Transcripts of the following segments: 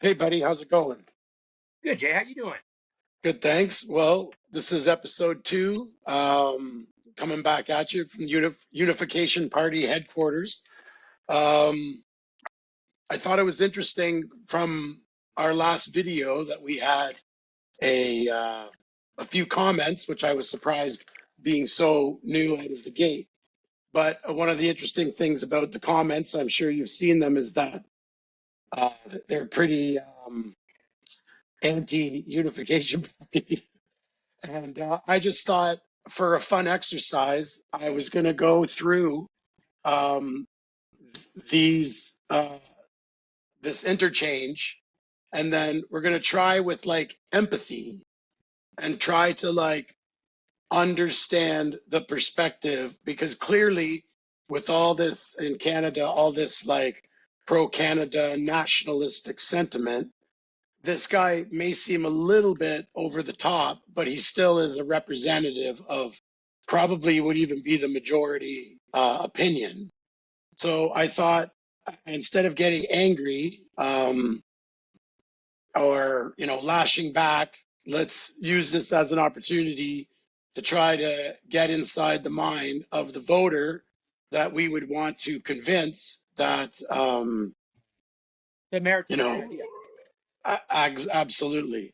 Hey, buddy, how's it going? Good, Jay. How you doing? Good, thanks. Well, this is episode two, coming back at you from the Unification Party headquarters. Um, I thought it was interesting from our last video that we had a uh, a few comments, which I was surprised being so new out of the gate. But one of the interesting things about the comments, I'm sure you've seen them, is that uh, they're pretty anti-unification party. And I just thought for a fun exercise, I was going to go through um, these this interchange, and then we're going to try with like empathy and try to like understand the perspective, because clearly with all this in Canada, all this like pro Canada nationalistic sentiment, this guy may seem a little bit over the top, but he still is a representative of probably would even be the majority opinion. So I thought instead of getting angry or lashing back, let's use this as an opportunity to try to get inside the mind of the voter that we would want to convince that The merits you of a good know idea. absolutely.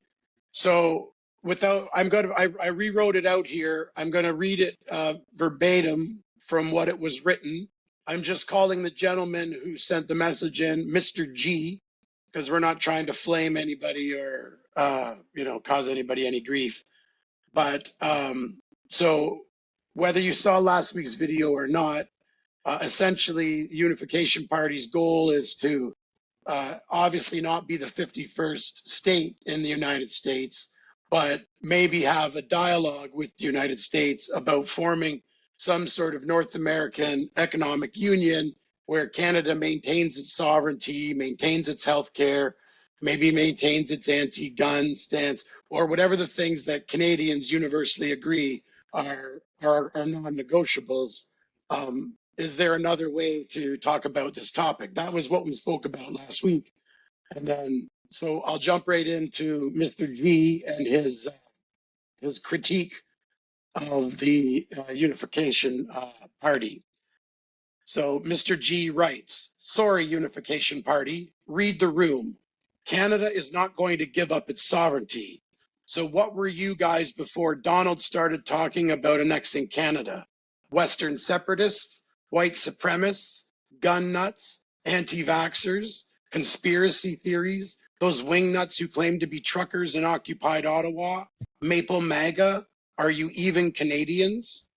So without, I rewrote it out here. I'm going to read it verbatim from what it was written. I'm just calling the gentleman who sent the message in Mr. G, because we're not trying to flame anybody or, cause anybody any grief. But so whether you saw last week's video or not, essentially, the Unification Party's goal is to obviously not be the 51st state in the United States, but maybe have a dialogue with the United States about forming some sort of North American economic union where Canada maintains its sovereignty, maintains its health care, maybe maintains its anti-gun stance, or whatever the things that Canadians universally agree are non-negotiables. Is there another way to talk about this topic? That was what we spoke about last week. And then, so I'll jump right into Mr. G and his critique of the Unification Party. So Mr. G writes, sorry, Unification Party, read the room. Canada is not going to give up its sovereignty. So what were you guys before Donald started talking about annexing Canada? Western separatists, white supremacists, gun nuts, anti-vaxxers, conspiracy theories, those wingnuts who claim to be truckers in occupied Ottawa, Maple MAGA, are you even Canadians?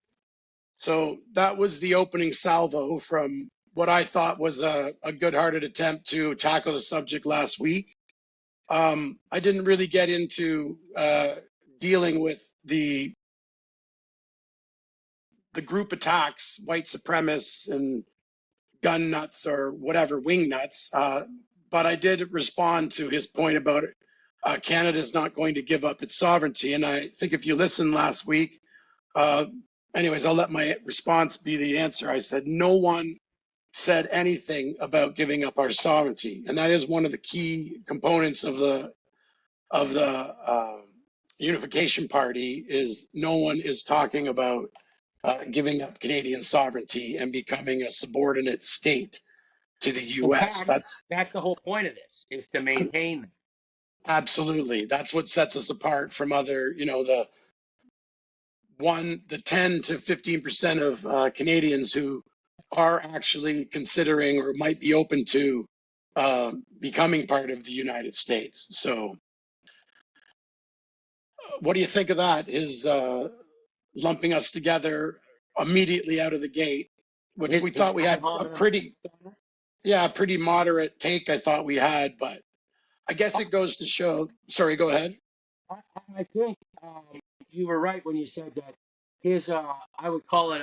So that was the opening salvo from what I thought was a good-hearted attempt to tackle the subject last week. I didn't really get into dealing with the group attacks, white supremacists and gun nuts or whatever, wing nuts. But I did respond to his point about Canada is not going to give up its sovereignty. And I think if you listened last week, uh, anyways, I'll let my response be the answer. I said, no one said anything about giving up our sovereignty. And that is one of the key components of the Unification Party is no one is talking about giving up Canadian sovereignty and becoming a subordinate state to the In U.S. fact, that's the whole point of this, is to maintain them. Absolutely, that's what sets us apart from other, the 10 to 15% of Canadians who are actually considering or might be open to becoming part of the United States. So, what do you think of that? Is lumping us together immediately out of the gate, which we His thought we ad had a hominem pretty, stance. yeah, pretty moderate take. I thought we had, but I guess it goes to show. Sorry, go ahead. I think you were right when you said that his, I would call it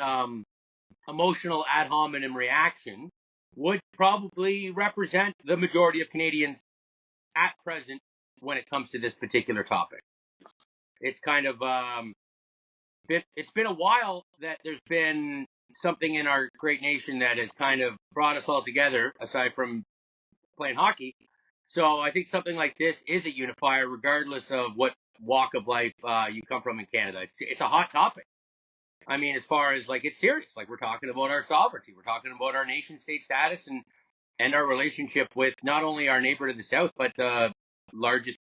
emotional ad hominem reaction, would probably represent the majority of Canadians at present when it comes to this particular topic. It's kind of it's been a while that there's been something in our great nation that has kind of brought us all together, aside from playing hockey. So I think something like this is a unifier, regardless of what walk of life you come from in Canada. It's a hot topic. I mean, as far as like it's serious, like we're talking about our sovereignty, we're talking about our nation state status and our relationship with not only our neighbor to the south, but the largest,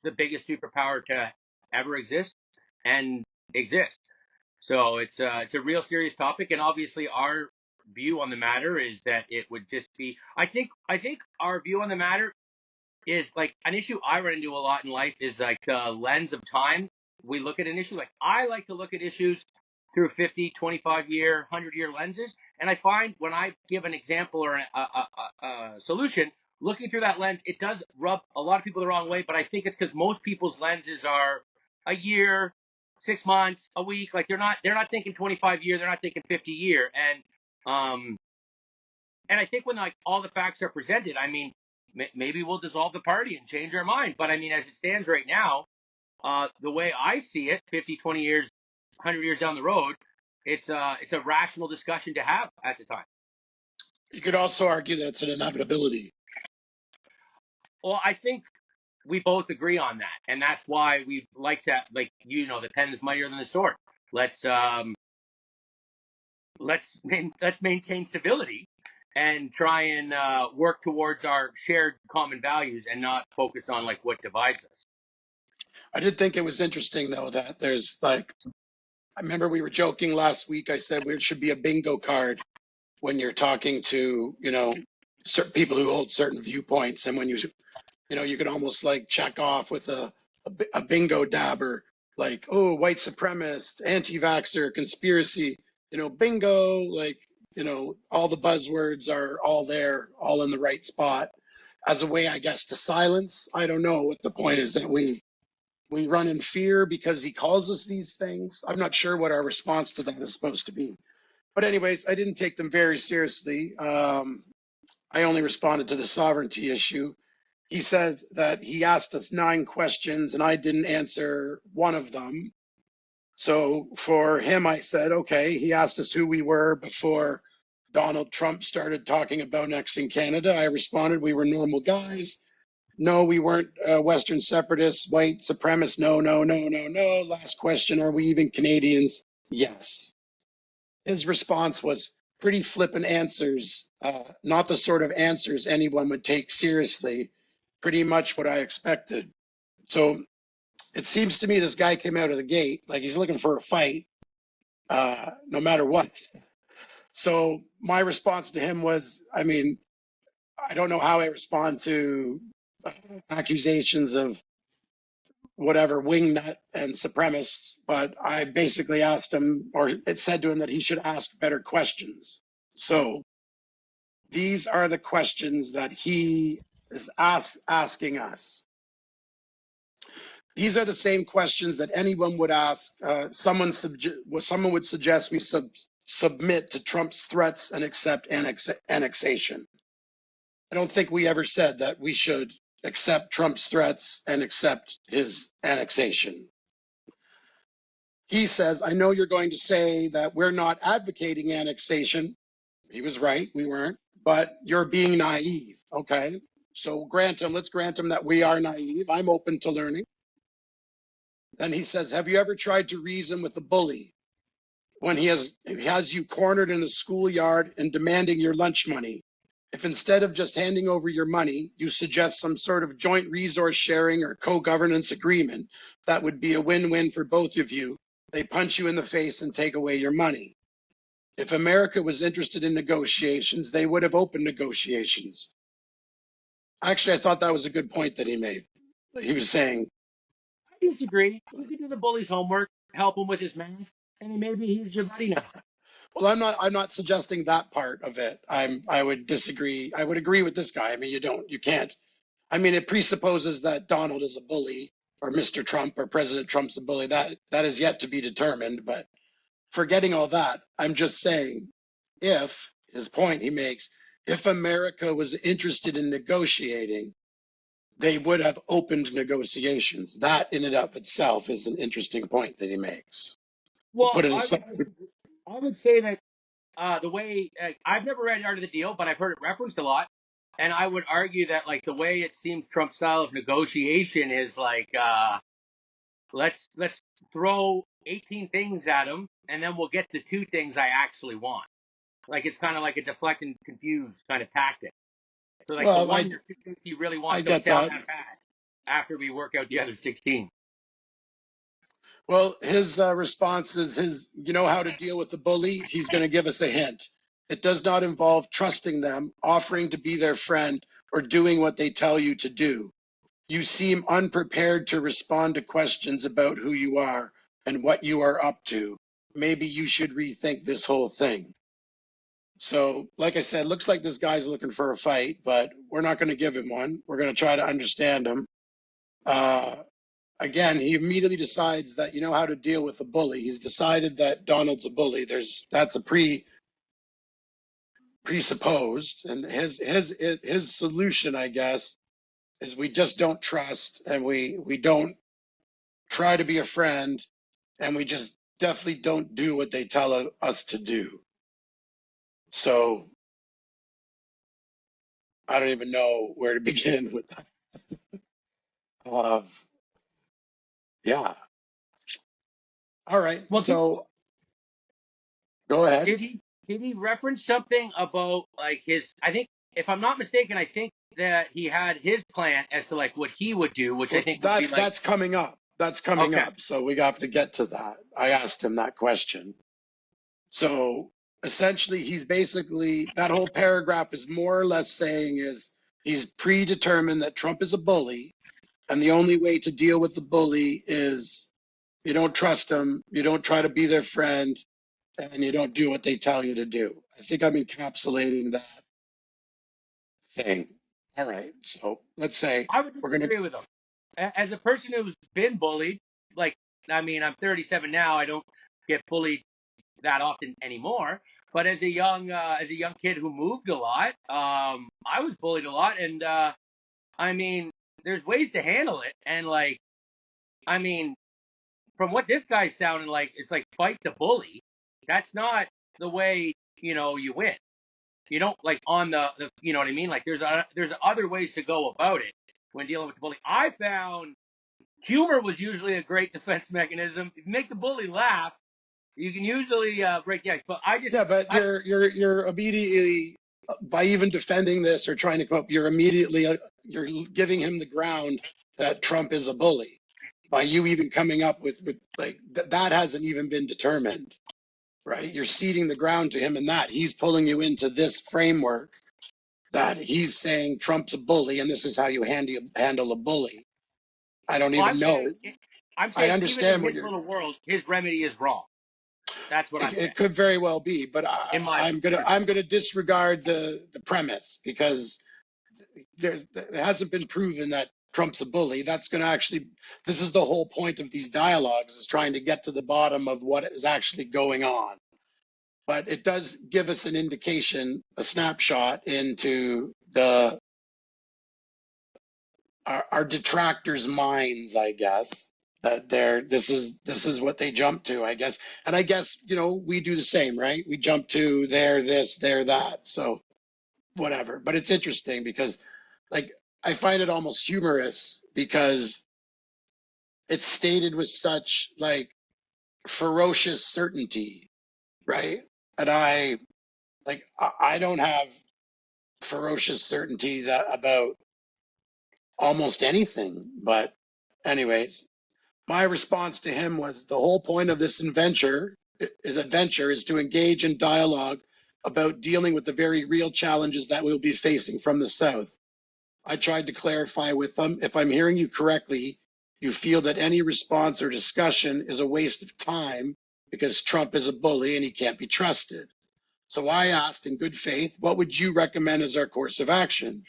the biggest superpower to ever exist and exist. So it's a real serious topic, and obviously our view on the matter is that it would just be. I think our view on the matter is like an issue I run into a lot in life is like the lens of time. We look at an issue like I like to look at issues through 50, 25-year, 100-year lenses. And I find when I give an example or a solution, looking through that lens, it does rub a lot of people the wrong way. But I think it's because most people's lenses are a year, 6 months, a week. Like they're not thinking 25 year, they're not thinking 50 year. And I think when like all the facts are presented, I mean, maybe we'll dissolve the party and change our mind. But I mean, as it stands right now, the way I see it, 50, 20 years, 100 years down the road, it's a rational discussion to have at the time. You could also argue that's an inevitability. Well, I think we both agree on that, and that's why we like to, like, the pen is mightier than the sword. Let's maintain civility and try and work towards our shared common values and not focus on like what divides us. I did think it was interesting, though, that there's like, I remember we were joking last week. I said there should be a bingo card when you're talking to, certain people who hold certain viewpoints. And when you could almost like check off with a bingo dabber, like, oh, white supremacist, anti-vaxxer, conspiracy, bingo, like, all the buzzwords are all there, all in the right spot as a way, I guess, to silence. I don't know what the point is that we run in fear because he calls us these things. I'm not sure what our response to that is supposed to be. But anyways, I didn't take them very seriously. I only responded to the sovereignty issue. He said that he asked us 9 questions and I didn't answer one of them. So for him, I said, okay, he asked us who we were before Donald Trump started talking about annexing Canada. I responded, we were normal guys. No, we weren't Western separatists, white supremacists. No, no, no, no, no. Last question, are we even Canadians? Yes. His response was pretty flippant answers, not the sort of answers anyone would take seriously, pretty much what I expected. So it seems to me this guy came out of the gate like he's looking for a fight, no matter what. So my response to him was, I mean, I don't know how I respond to accusations of whatever wingnut and supremacists, but I basically asked him, or it said to him that he should ask better questions. So these are the questions that he is asking us. These are the same questions that anyone would ask. Someone would suggest we submit to Trump's threats and accept annexation. I don't think we ever said that we should accept Trump's threats and accept his annexation. He says, I know you're going to say that we're not advocating annexation. He was right, we weren't, but you're being naive. Okay, so let's grant him that we are naive. I'm open to learning. Then he says, have you ever tried to reason with the bully when he has you cornered in the schoolyard and demanding your lunch money? If instead of just handing over your money, you suggest some sort of joint resource sharing or co-governance agreement, that would be a win-win for both of you. They punch you in the face and take away your money. If America was interested in negotiations, they would have opened negotiations. Actually, I thought that was a good point that he made. He was saying, I disagree. You can do the bully's homework, help him with his math, and maybe he's your buddy now. well, I'm not suggesting that part of it. I would disagree. I would agree with this guy. I mean, you can't. I mean, it presupposes that Donald is a bully or Mr. Trump or President Trump's a bully. That is yet to be determined. But forgetting all that, I'm just saying, if his point he makes, if America was interested in negotiating, they would have opened negotiations. That in and of itself is an interesting point that he makes. We'll Well, put it I aside. would say that the way I've never read Art of the Deal, but I've heard it referenced a lot. And I would argue that like the way it seems Trump's style of negotiation is like, let's throw 18 things at him, and then we'll get the two things I actually want. Like it's kind of like a deflect and confuse kind of tactic. So like the Well, one or two things he really I wants don't get sound that. that bad after we work out the other 16. Well, his response is you know how to deal with the bully? He's going to give us a hint. It does not involve trusting them, offering to be their friend, or doing what they tell you to do. You seem unprepared to respond to questions about who you are and what you are up to. Maybe you should rethink this whole thing. So, like I said, looks like this guy's looking for a fight, but we're not going to give him one. We're going to try to understand him. Again, he immediately decides that you know how to deal with a bully. He's decided that Donald's a bully. That's a presupposed, and his solution, I guess, is we just don't trust, and we don't try to be a friend, and we just definitely don't do what they tell us to do. So I don't even know where to begin with that. Yeah. All right. Well, So go ahead. did he reference something about like his? I think if I'm not mistaken, I think that he had his plan as to like what he would do, which I Well, think would be like that's coming up. That's coming okay. up. So we have to get to that. I asked him that question. So essentially, he's basically that whole paragraph is more or less saying is he's predetermined that Trump is a bully, and the only way to deal with the bully is you don't trust them, you don't try to be their friend, and you don't do what they tell you to do. I think I'm encapsulating that thing. All right. So let's say I would we're going to. disagree with him. As a person who's been bullied, like I mean, I'm 37 now. I don't get bullied that often anymore. But as a young kid who moved a lot, I was bullied a lot, and I mean, there's ways to handle it. And like, I mean, from what this guy's sounding like, it's like fight the bully. That's not the way you win. You don't like on the you know what I mean. Like there's other ways to go about it when dealing with the bully. I found humor was usually a great defense mechanism. If you make the bully laugh, you can usually break the ice. But Yeah, but you're immediately by even defending this or trying to come up, you're immediately you're giving him the ground that Trump is a bully by you even coming up with like that hasn't even been determined, right? You're ceding the ground to him in that he's pulling you into this framework that he's saying Trump's a bully and this is how you handle a bully. I don't well, even know. I'm I saying even in understand what his you're. little world, his remedy is wrong. That's what I'm saying. It could very well be, but In my I'm gonna disregard the premise because it hasn't been proven that Trump's a bully. That's going to actually, this is the whole point of these dialogues is trying to get to the bottom of what is actually going on. But it does give us an indication, a snapshot into our detractors' minds, I guess. That this is what they jump to, I guess. And I guess, we do the same, right? We jump to there, this, there, that. So whatever. But it's interesting because like I find it almost humorous because it's stated with such like ferocious certainty, right? And I don't have ferocious certainty about almost anything. But anyways, my response to him was the whole point of this adventure is to engage in dialogue about dealing with the very real challenges that we'll be facing from the South. I tried to clarify with them. If I'm hearing you correctly, you feel that any response or discussion is a waste of time because Trump is a bully and he can't be trusted. So I asked in good faith, what would you recommend as our course of action?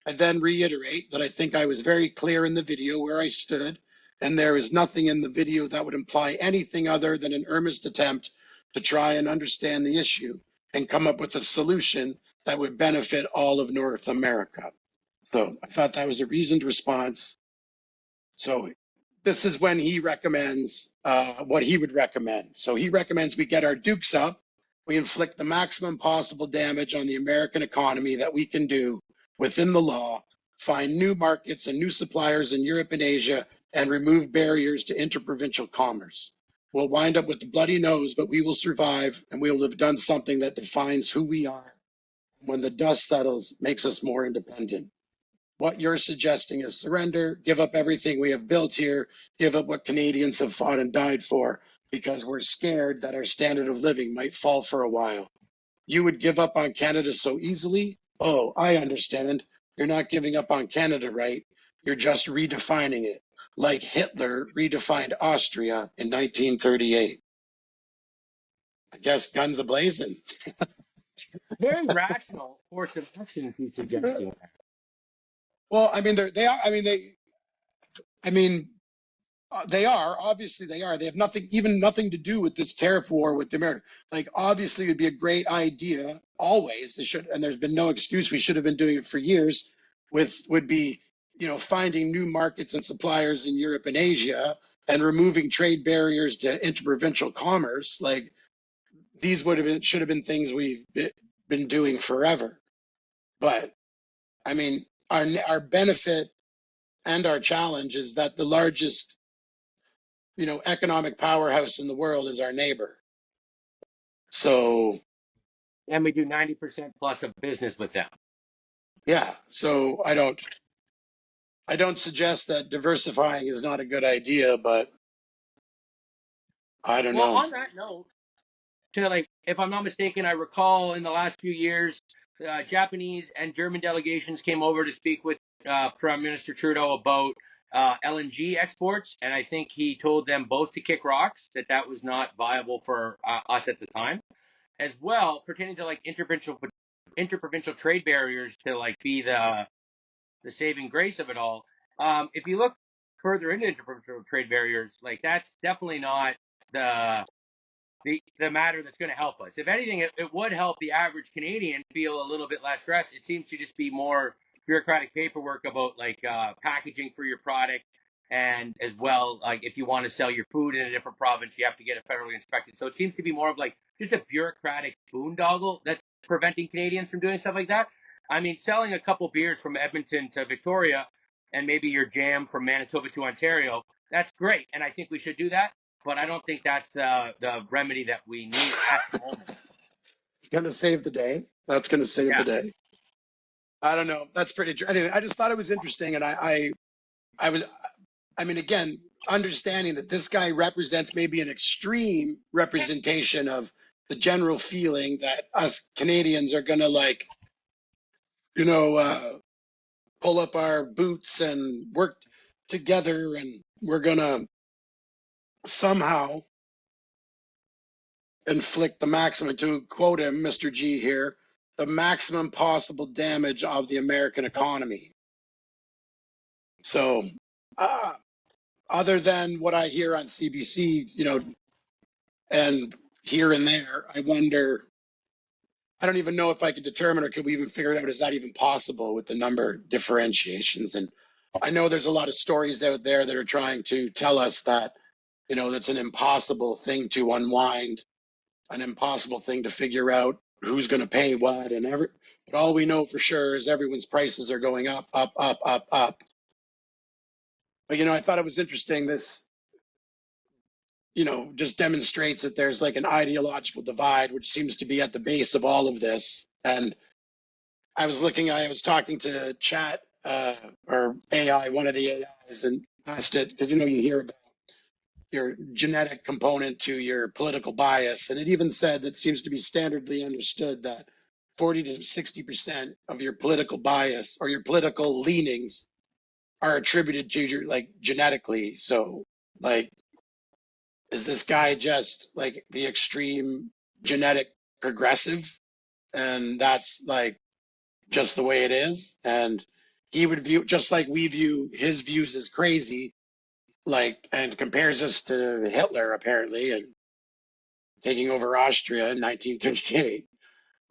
I then reiterate that I think I was very clear in the video where I stood, and there is nothing in the video that would imply anything other than an earnest attempt to try and understand the issue and come up with a solution that would benefit all of North America. So I thought that was a reasoned response. So this is when he recommends what he would recommend. So he recommends we get our dukes up, we inflict the maximum possible damage on the American economy that we can do, within the law, find new markets and new suppliers in Europe and Asia, and remove barriers to interprovincial commerce. We'll wind up with a bloody nose, but we will survive, and we will have done something that defines who we are. When the dust settles, makes us more independent. What you're suggesting is surrender, give up everything we have built here, give up what Canadians have fought and died for, because we're scared that our standard of living might fall for a while. You would give up on Canada so easily? Oh, I understand. You're not giving up on Canada, right? You're just redefining it, like Hitler redefined Austria in 1938. I guess guns a-blazing. Very rational course of actions he's suggesting. Well, I mean, they are. I mean, they are. Obviously, they are. They have nothing to do with this tariff war with the America. Like, obviously, it'd be a great idea. Always, they should, and there's been no excuse. We should have been doing it for years. Would be, finding new markets and suppliers in Europe and Asia, and removing trade barriers to interprovincial commerce. Like, these should have been things we've been doing forever. But I mean, our benefit and our challenge is that the largest economic powerhouse in the world is our neighbor. So, And we do 90% plus of business with them. yeah. So I don't suggest that diversifying is not a good idea, but I don't know. Well, on that note, if I'm not mistaken, I recall in the last few years, Japanese and German delegations came over to speak with Prime Minister Trudeau about LNG exports, and I think he told them both to kick rocks, that was not viable for us at the time, as well pertaining to interprovincial trade barriers to be the saving grace of it all. If you look further into interprovincial trade barriers, that's definitely not the matter that's going to help us. If anything, it would help the average Canadian feel a little bit less stressed. It seems to just be more bureaucratic paperwork about packaging for your product, and as well, if you want to sell your food in a different province, you have to get it federally inspected. So it seems to be more of just a bureaucratic boondoggle that's preventing Canadians from doing stuff like that. I mean, selling a couple beers from Edmonton to Victoria and maybe your jam from Manitoba to Ontario, that's great, and I think we should do that. But I don't think that's the remedy that we need at the moment. Going to save the day. That's going to save the day. I don't know. That's pretty true. Anyway, I just thought it was interesting, and I mean, again, understanding that this guy represents maybe an extreme representation of the general feeling that us Canadians are going to pull up our boots and work together, and we're going to somehow inflict the maximum, to quote him, Mr. G here, the maximum possible damage of the American economy. So, other than what I hear on CBC, and here and there, I wonder, I don't even know if I could determine, or could we even figure it out, is that even possible with the number differentiations? And I know there's a lot of stories out there that are trying to tell us that, that's an impossible thing to unwind, an impossible thing to figure out who's going to pay what, but all we know for sure is everyone's prices are going up, up, up, up, up. But, I thought it was interesting, this, just demonstrates that there's an ideological divide, which seems to be at the base of all of this. And I was talking to chat, or AI, one of the AIs, and asked it, because, you hear about your genetic component to your political bias. And it even said that seems to be standardly understood that 40 to 60% of your political bias or your political leanings are attributed to your genetically. So is this guy just the extreme genetic progressive? And that's just the way it is. And he would view, just like we view his views as crazy, and compares us to Hitler, apparently, and taking over Austria in 1938.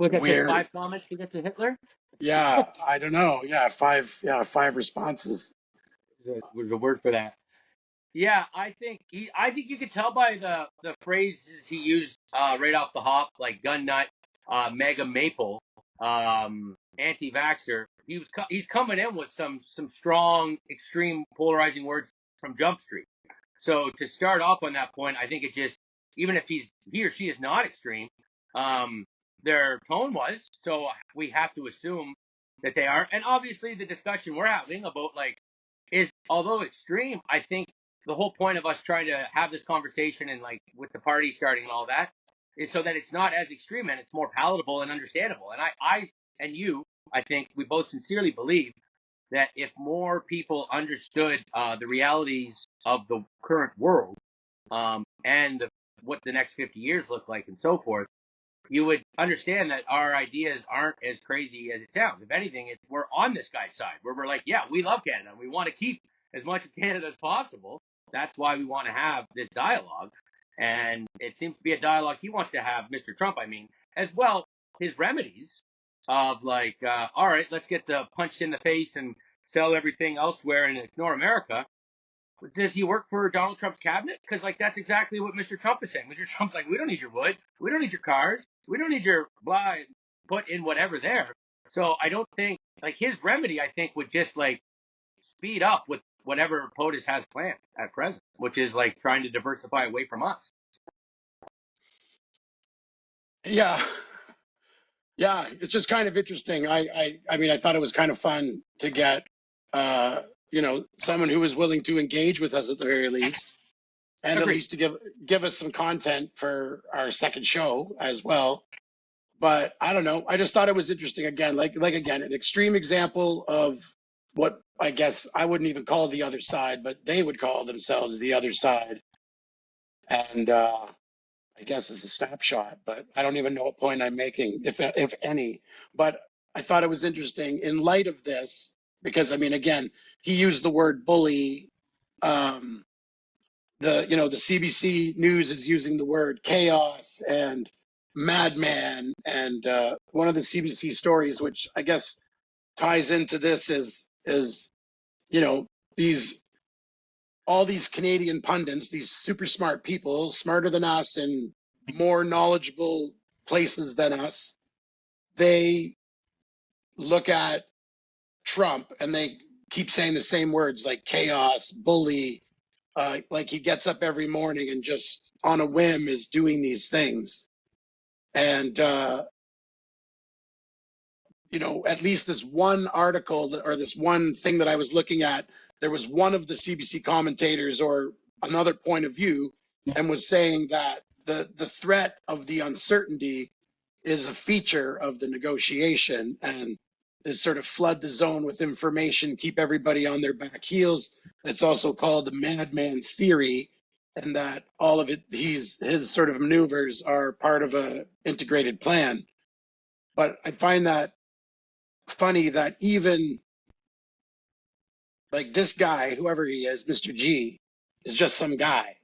Look at this 5 comments to get to Hitler. Yeah, I don't know. Yeah, 5 responses. There's a word for that. Yeah, I think you could tell by the phrases he used right off the hop, like gun nut, mega maple, anti-vaxxer. he's coming in with some strong, extreme, polarizing words from Jump Street. So to start off on that point, I think it just, even if he or she is not extreme, their tone was. So we have to assume that they are. And obviously, the discussion we're having about like is, although extreme, I think the whole point of us trying to have this conversation and like with the party starting and all that is so that it's not as extreme and it's more palatable and understandable. And I and you, I think we both sincerely believe that if more people understood the realities of the current world and what the next 50 years look like and so forth, you would understand that our ideas aren't as crazy as it sounds. If anything, we're on this guy's side where we're like, yeah, we love Canada. We want to keep as much of Canada as possible. That's why we want to have this dialogue. And it seems to be a dialogue he wants to have, Mr. Trump, I mean, as well, his remedies of like, all right, let's get the punched in the face and sell everything elsewhere and ignore America. Does he work for Donald Trump's cabinet? Because like that's exactly what Mr. Trump is saying. Mr. Trump's like, we don't need your wood, we don't need your cars, we don't need your blah. Put in whatever there. So I don't think like his remedy, I think, would just like speed up with whatever POTUS has planned at present, which is like trying to diversify away from us. Yeah. Yeah, it's just kind of interesting. I mean, I thought it was kind of fun to get, someone who was willing to engage with us at the very least, and Agreed. at least to give us some content for our second show as well. But I don't know. I just thought it was interesting. Again, like again, an extreme example of what I guess I wouldn't even call the other side, but they would call themselves the other side. And I guess it's a snapshot, but I don't even know what point I'm making, if any. But I thought it was interesting in light of this, because I mean, again, he used the word bully. The CBC News is using the word chaos and madman, and one of the CBC stories, which I guess ties into this, is you know these all these Canadian pundits, these super smart people, smarter than us and more knowledgeable places than us, they look at Trump and they keep saying the same words like chaos, bully, like he gets up every morning and just on a whim is doing these things. And, at least this one article or this one thing that I was looking at, there was one of the CBC commentators or another point of view and was saying that the threat of the uncertainty is a feature of the negotiation and is sort of flood the zone with information, keep everybody on their back heels. It's also called the madman theory, and that all of it, his sort of maneuvers are part of a integrated plan. But I find that funny that even like this guy, whoever he is, Mr. G, is just some guy.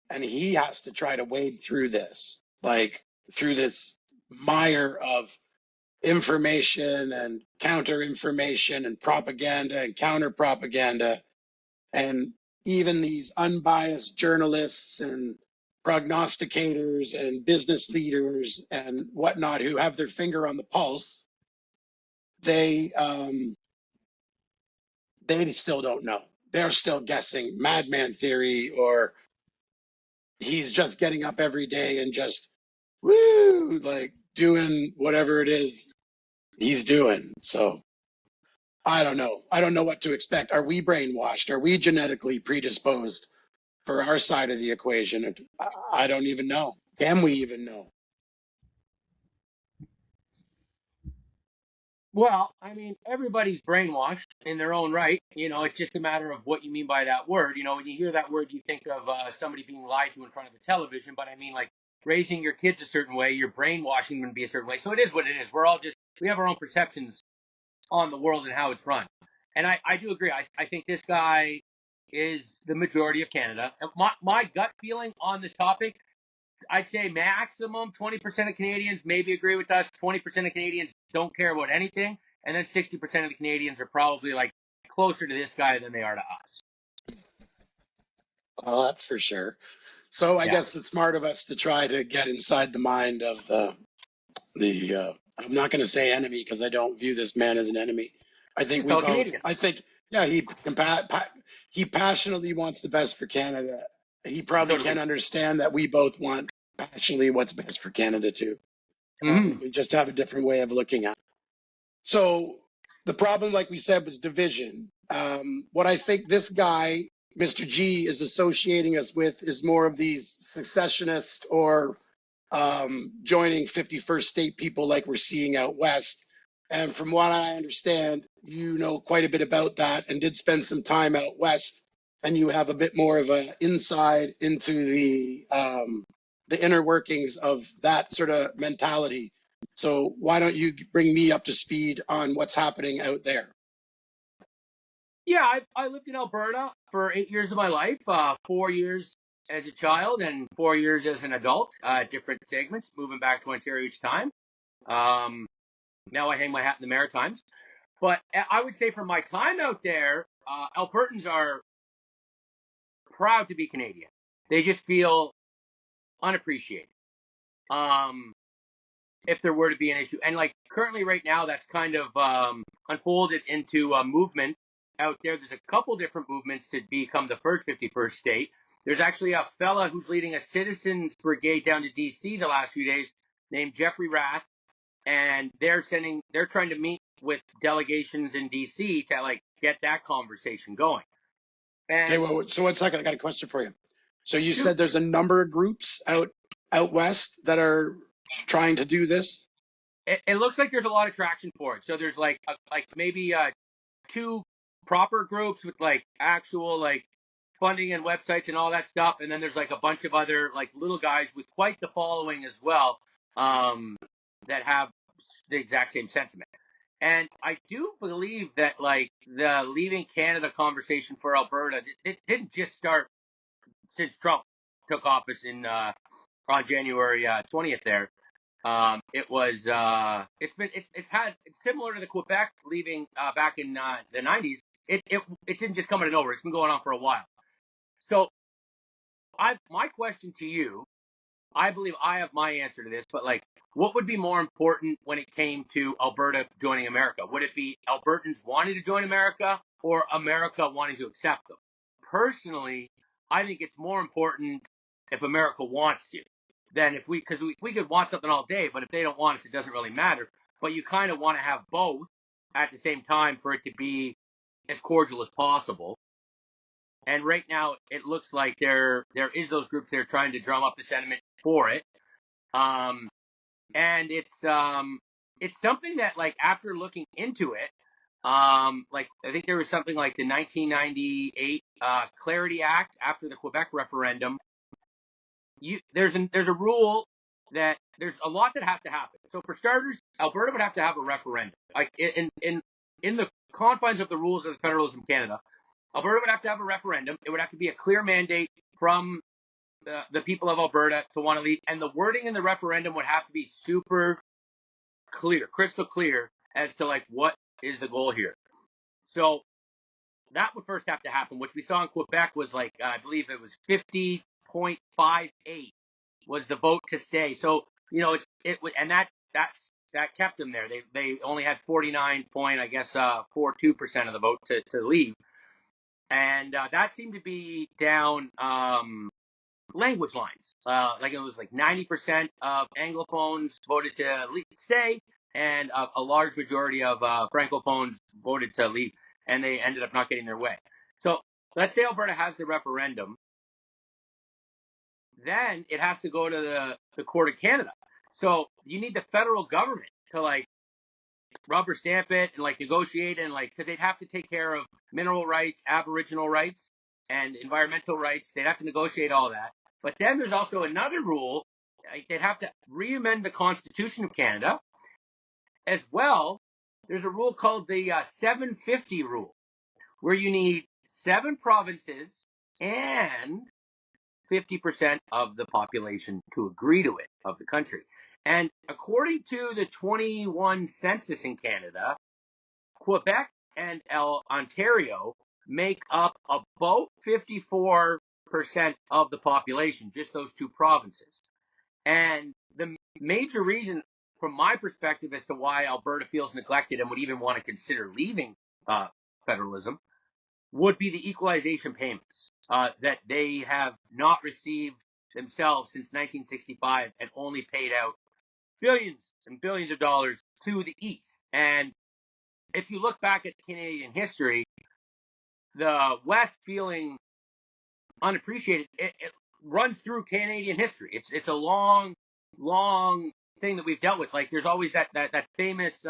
And he has to try to wade through this, like through this mire of information and counter information and propaganda and counter propaganda. And even these unbiased journalists and prognosticators and business leaders and whatnot who have their finger on the pulse, they still don't know. They're still guessing madman theory, or he's just getting up every day and just woo, like doing whatever it is he's doing. So I don't know. I don't know what to expect. Are we brainwashed? Are we genetically predisposed for our side of the equation? I don't even know. Can we even know? Well, I mean, everybody's brainwashed in their own right. It's just a matter of what you mean by that word. When you hear that word, you think of somebody being lied to in front of a television. But I mean, like raising your kids a certain way, you're brainwashing them to be a certain way. So it is what it is. We have our own perceptions on the world and how it's run. And I do agree. I think this guy is the majority of Canada. My gut feeling on this topic, I'd say maximum 20% of Canadians maybe agree with us. 20% of Canadians don't care about anything. And then 60% of the Canadians are probably like closer to this guy than they are to us. Well, that's for sure. So I Yeah. guess it's smart of us to try to get inside the mind of the I'm not going to say enemy because I don't view this man as an enemy, I think You're we fellow both. Canadian. I think, yeah, he passionately wants the best for Canada. He probably So do can we. understand that we both want passionately what's best for Canada too. Mm-hmm. We just have a different way of looking at it. So the problem, like we said, was division. What I think this guy, Mr. G, is associating us with is more of these secessionist or joining 51st state people like we're seeing out west. And from what I understand, you know quite a bit about that and did spend some time out west, and you have a bit more of an insight into the inner workings of that sort of mentality. So why don't you bring me up to speed on what's happening out there? Yeah, I lived in Alberta for 8 years of my life, 4 years as a child and 4 years as an adult, different segments, moving back to Ontario each time. Um, Now I hang my hat in the Maritimes. But I would say from my time out there, Albertans are proud to be Canadian. They just feel unappreciated. Um, if there were to be an issue. And like currently right now, that's kind of unfolded into a movement out there. There's a couple different movements to become the first 51st state. There's actually a fella who's leading a citizens brigade down to DC the last few days named Jeffrey Rath. And they're trying to meet with delegations in DC to like get that conversation going. Okay, And well, so 1 second, I got a question for you. So you shoot, said there's a number of groups out west that are trying to do this. it looks like there's a lot of traction for it. So there's like maybe two proper groups with like actual like funding and websites and all that stuff, and then there's like a bunch of other like little guys with quite the following as well, that have the exact same sentiment. And I do believe that like the leaving Canada conversation for Alberta, it didn't just start since Trump took office in on January 20th there. It's similar to the Quebec leaving back in the 90s. It didn't just come out of nowhere. It's been going on for a while. So my question to you, I believe I have my answer to this, but like, what would be more important when it came to Alberta joining America? Would it be Albertans wanting to join America or America wanting to accept them? Personally, I think it's more important if America wants you than if because we could want something all day, but if they don't want us, it doesn't really matter. But you kind of want to have both at the same time for it to be as cordial as possible. And right now, it looks like there is those groups that are trying to drum up the sentiment for it. Um, and it's something that like after looking into it, like I think there was something like the 1998 Clarity Act after the Quebec referendum. There's a rule that there's a lot that has to happen. So for starters, Alberta would have to have a referendum. Like in the confines of the rules of the federalism Canada, Alberta would have to have a referendum. It would have to be a clear mandate from the people of Alberta to want to leave, and the wording in the referendum would have to be super clear, crystal clear as to like what is the goal here. So that would first have to happen, which we saw in Quebec was like I believe it was 50.58 was the vote to stay. So and that kept them there. They only had 49 point I guess 42% of the vote to leave, and that seemed to be down language lines. Like it was like 90% of Anglophones voted to stay, and a large majority of Francophones voted to leave, and they ended up not getting their way. So let's say Alberta has the referendum, then it has to go to the Court of Canada. So you need the federal government to like rubber stamp it and like negotiate and like because they'd have to take care of mineral rights, Aboriginal rights, and environmental rights. They'd have to negotiate all that. But then there's also another rule. Like, they'd have to re-amend the Constitution of Canada as well. There's a rule called the 750 rule, where you need 7 provinces and 50% of the population to agree to it of the country. And according to the 21 census in Canada, Quebec and Ontario make up about 54% of the population, just those 2 provinces. And the major reason, from my perspective, as to why Alberta feels neglected and would even want to consider leaving federalism would be the equalization payments that they have not received themselves since 1965 and only paid out billions and billions of dollars to the East. And if you look back at Canadian history, the West feeling unappreciated, it runs through Canadian history. It's a long, long thing that we've dealt with. Like there's always that famous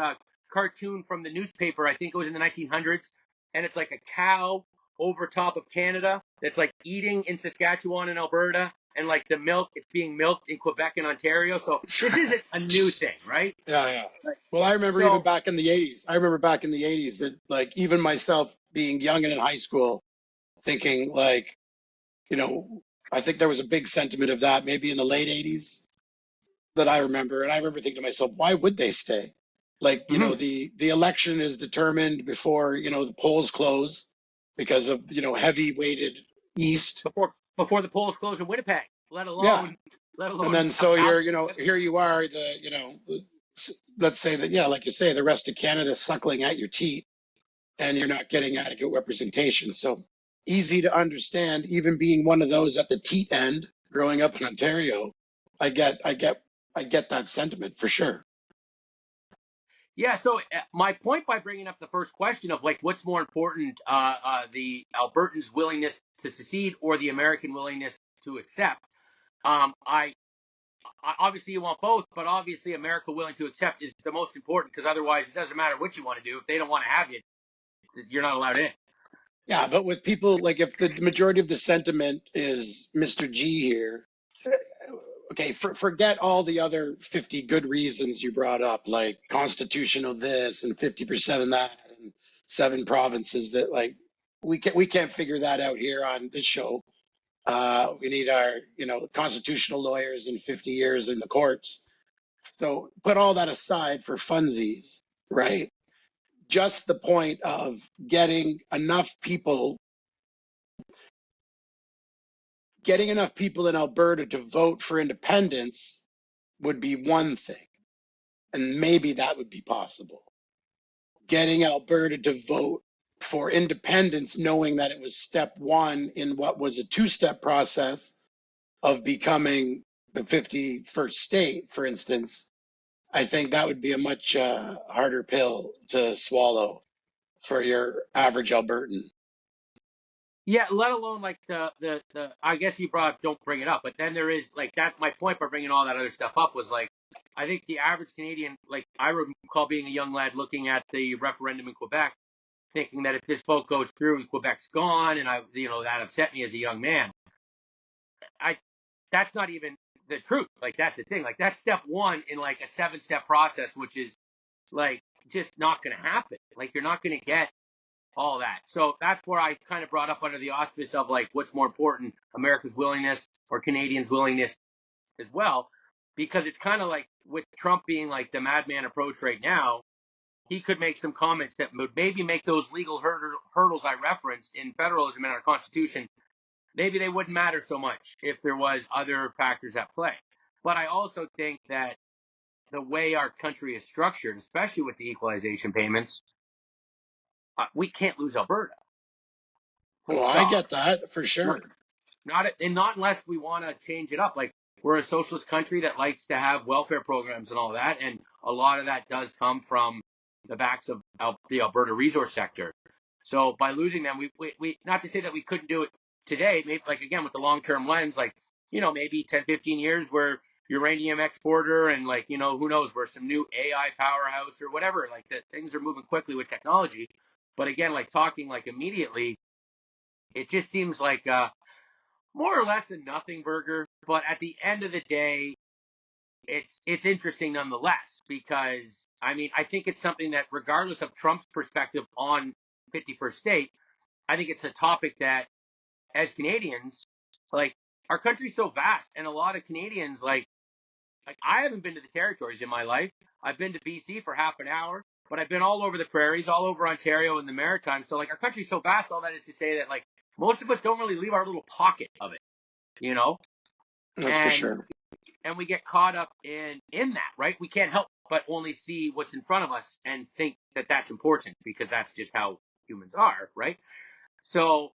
cartoon from the newspaper. I think it was in the 1900s, and it's like a cow over top of Canada that's like eating in Saskatchewan and Alberta, and like the milk, it's being milked in Quebec and Ontario. So this isn't a new thing, right? Yeah, yeah. Well, I remember even So back in the 80s. I remember back in the 80s that, like, even myself being young and in high school, thinking, like, I think there was a big sentiment of that maybe in the late 80s that I remember. And I remember thinking to myself, why would they stay? Like, the election is determined before, the polls close because of, heavy weighted East. before the polls close in Winnipeg, Yeah. let alone And then so you're, here you are, let's say that, yeah, like you say, the rest of Canada suckling at your teat and you're not getting adequate representation. So easy to understand, even being one of those at the teat end growing up in Ontario, I get that sentiment for sure. Yeah, so my point by bringing up the first question of like what's more important, the Albertans' willingness to secede or the American willingness to accept, I obviously you want both, but obviously America willing to accept is the most important because otherwise it doesn't matter what you want to do. If they don't want to have you, you're not allowed in. Yeah, but with people, like if the majority of the sentiment is Mr. G here, okay, forget all the other 50 good reasons you brought up, like constitutional this and 50% of that and 7 provinces that, like, we can't figure that out here on this show. We need our, constitutional lawyers and 50 years in the courts. So put all that aside for funsies, right? Just the point of getting enough people in Alberta to vote for independence would be one thing. And maybe that would be possible. Getting Alberta to vote for independence, knowing that it was step one in what was a 2-step process of becoming the 51st state, for instance, I think that would be a much harder pill to swallow for your average Albertan. Yeah, let alone like the I guess you brought up, don't bring it up, but then there is like that. My point by bringing all that other stuff up was like I think the average Canadian, like I recall being a young lad looking at the referendum in Quebec, thinking that if this vote goes through, Quebec's gone, and that upset me as a young man. That's not even the truth. Like that's the thing. Like that's step one in like a 7-step process, which is like just not going to happen. Like you're not going to get all that. So that's where I kind of brought up under the auspice of like what's more important, America's willingness or Canadians' willingness as well, because it's kind of like with Trump being like the madman approach right now, he could make some comments that would maybe make those legal hurdles I referenced in federalism and our Constitution, maybe they wouldn't matter so much if there was other factors at play. But I also think that the way our country is structured, especially with the equalization payments, we can't lose Alberta. Well, I get that for sure. Not unless we want to change it up. Like we're a socialist country that likes to have welfare programs and all that, and a lot of that does come from the backs of the Alberta resource sector. So by losing them, we not to say that we couldn't do it today. Maybe like again with the long-term lens, like maybe 10, 15 years we're uranium exporter, and like who knows, we're some new AI powerhouse or whatever. Like that things are moving quickly with technology. But again, like talking like immediately, it just seems like more or less a nothing burger. But at the end of the day, it's interesting nonetheless, because I mean I think it's something that regardless of Trump's perspective on 51st state, I think it's a topic that as Canadians, like our country's so vast, and a lot of Canadians like I haven't been to the territories in my life. I've been to BC for half an hour, but I've been all over the prairies, all over Ontario and the Maritimes. So like our country's so vast, all that is to say that like most of us don't really leave our little pocket of it, That's for sure. And we get caught up in that, right? We can't help but only see what's in front of us and think that that's important because that's just how humans are, right? So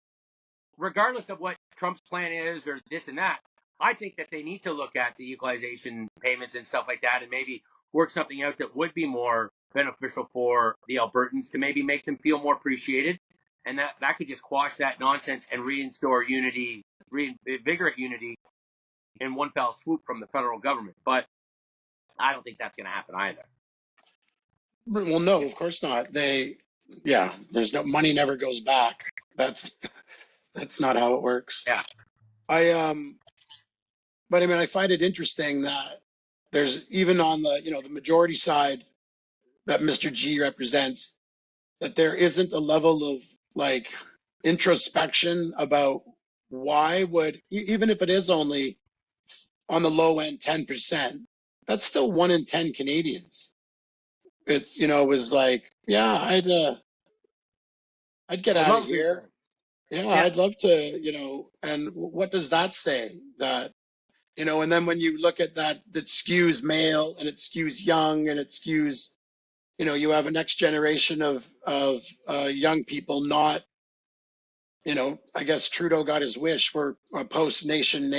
regardless of what Trump's plan is or this and that, I think that they need to look at the equalization payments and stuff like that and maybe work something out that would be more beneficial for the Albertans to maybe make them feel more appreciated. And that could just quash that nonsense and reinstore unity, reinvigorate unity in one fell swoop from the federal government. But I don't think that's going to happen either. Well, no, of course not. There's no money never goes back. That's that's not how it works. Yeah. I but I mean, I find it interesting that there's even on the majority side that Mr. G represents, that there isn't a level of like introspection about why would, even if it is only on the low end 10%, that's still 1 in 10 Canadians. It was like, yeah, I'd get I out of love green here. cards. Yeah, Yeah. I'd love to. And what does that say? And then when you look at that skews male and it skews young and it skews, you have a next generation of young people not, I guess Trudeau got his wish for a post nation.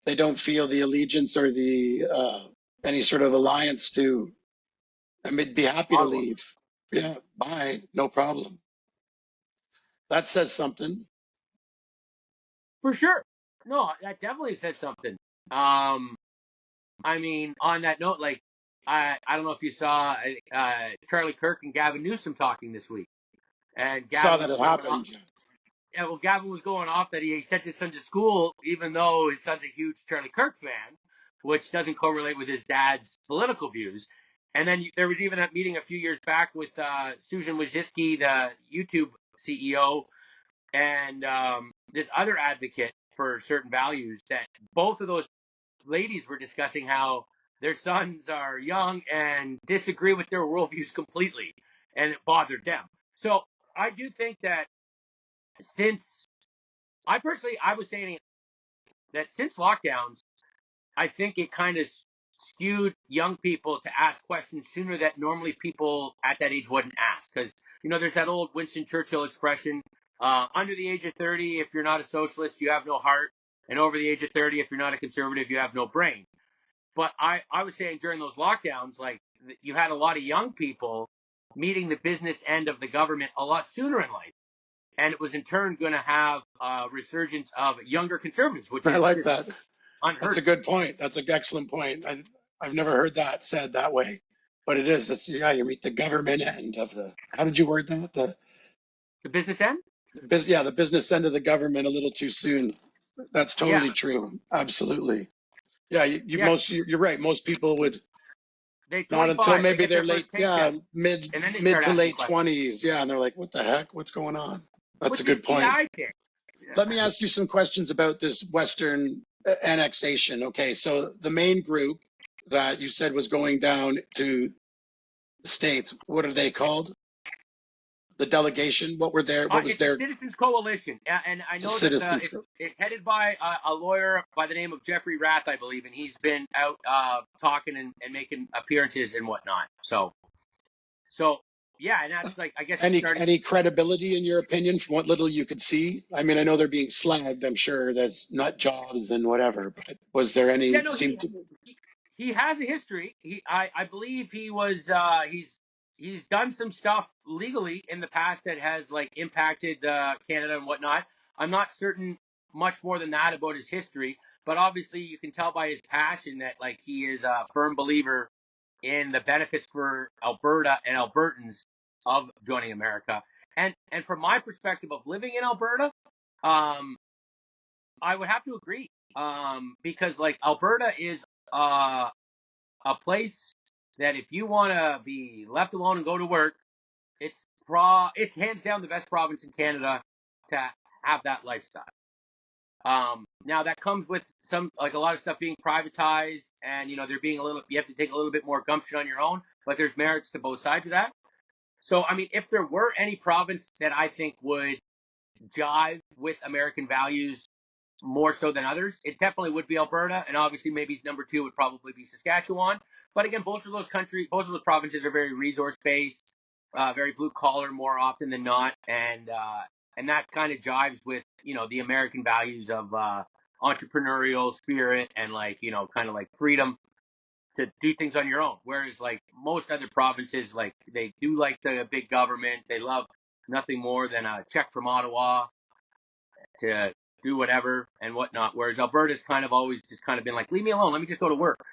They don't feel the allegiance or the any sort of alliance to. I mean, be happy to Ottawa. leave. Yeah, bye, no problem. That says something. For sure. No, that definitely said something. I mean, on that note, like, I don't know if you saw Charlie Kirk and Gavin Newsom talking this week, and Saw Gavin that was it going off. happened. Yeah, well, Gavin was going off that he sent his son to school, even though his son's a huge Charlie Kirk fan, which doesn't correlate with his dad's political views. And then there was even that meeting a few years back with Susan Wojcicki, the YouTube CEO, and this other advocate for certain values, that both of those ladies were discussing how their sons are young and disagree with their worldviews completely, and it bothered them. So I do think that since I was saying that since lockdowns, I think it kind of skewed young people to ask questions sooner that normally people at that age wouldn't ask. Because, there's that old Winston Churchill expression, under the age of 30, if you're not a socialist, you have no heart. And over the age of 30, if you're not a conservative, you have no brain. But I was saying during those lockdowns, like, you had a lot of young people meeting the business end of the government a lot sooner in life. And it was in turn going to have a resurgence of younger conservatives, which I is like that. That's unheard a of. good point. That's an excellent point. I've never heard that said that way, but it is. It's yeah. You meet the government end of the. How did you word that? The business end? The business end of the government a little too soon. That's Yeah. totally true. Absolutely. Yeah. Yeah. You're right. Most people would They're not until 25, they maybe get they're their late. first Yeah, paycheck, mid and then they mid start to asking late questions, 20s. Yeah, and they're like, what the heck? What's going on? That's a which is good the point. I think. Let me ask you some questions about this Western annexation. Okay, so the main group that you said was going down to the States, what are they called? The delegation? What was It's a their citizens coalition, and I know that citizens? it's headed by a lawyer by the name of Jeffrey Rath, I believe, and he's been out talking and making appearances and whatnot. So yeah, and that's like, I guess it's starting. Any credibility in your opinion from what little you could see? I mean, I know they're being slagged. I'm sure there's nut jobs and whatever, but was there Yeah, any no, seem to he has a history. I believe he was he's done some stuff legally in the past that has like impacted Canada and whatnot. I'm not certain much more than that about his history, but obviously you can tell by his passion that like he is a firm believer in the benefits for Alberta and Albertans of joining America. And from my perspective of living in Alberta, um, I would have to agree. Because like Alberta is uh a place that if you want to be left alone and go to work, it's hands down the best province in Canada to have that lifestyle. Now that comes with some, like, a lot of stuff being privatized, and there being you have to take a little bit more gumption on your own, but there's merits to both sides of that. So I mean, if there were any province that I think would jive with American values more so than others, it definitely would be Alberta, and obviously maybe number two would probably be Saskatchewan. But again, both of those provinces are very resource based. very blue collar more often than not, and that kind of jives with the American values of entrepreneurial spirit and kind of like freedom to do things on your own. Whereas like most other provinces, like they do like the big government, they love nothing more than a check from Ottawa to do whatever and whatnot. Whereas Alberta's kind of always just kind of been like, leave me alone, let me just go to work.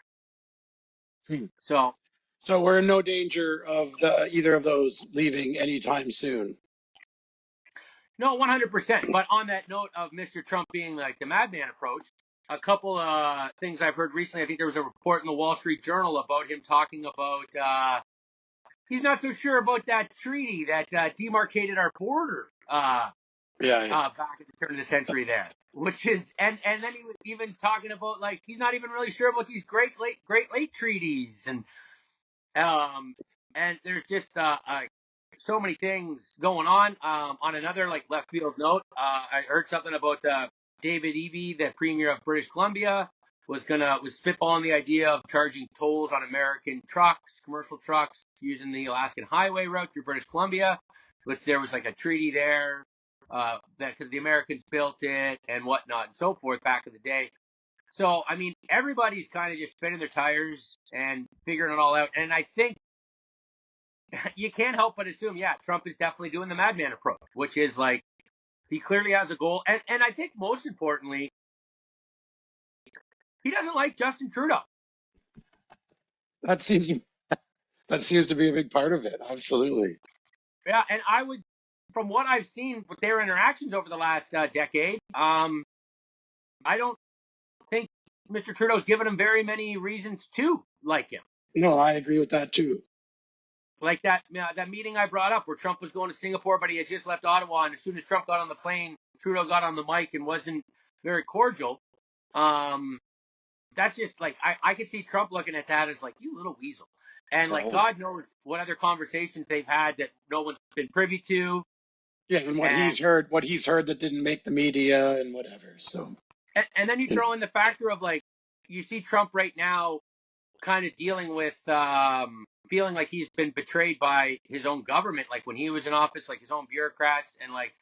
So So we're in no danger of either of those leaving anytime soon. no, 100%. But on that note of Mr. Trump being like the madman approach, a couple of things I've heard recently. I think there was a report in the Wall Street Journal about him talking about he's not so sure about that treaty that demarcated our border back at the turn of the century there. Which is and then he was even talking about like he's not even really sure about these Great Lake treaties and there's just so many things going on. On another like left field note, I heard something about David Eby, the Premier of British Columbia, was spitballing the idea of charging tolls on American trucks, commercial trucks, using the Alaskan Highway route through British Columbia, which there was like a treaty there that because the Americans built it and whatnot and so forth back in the day. So, I mean, everybody's kind of just spinning their tires and figuring it all out. And I think you can't help but assume, yeah, Trump is definitely doing the madman approach, which is like he clearly has a goal. And I think most importantly, he doesn't like Justin Trudeau. That seems to be a big part of it. Absolutely. Yeah, and I would, from what I've seen with their interactions over the last decade, I don't think Mr. Trudeau's given him very many reasons to like him. No, I agree with that too. Like that meeting I brought up where Trump was going to Singapore, but he had just left Ottawa, and as soon as Trump got on the plane, Trudeau got on the mic and wasn't very cordial. That's just like I could see Trump looking at that as like, you little weasel. And like God knows what other conversations they've had that no one's been privy to. Yeah, and what he's heard that didn't make the media and whatever. So and then you throw in the factor of like you see Trump right now kind of dealing with feeling like he's been betrayed by his own government, like when he was in office, like his own bureaucrats and like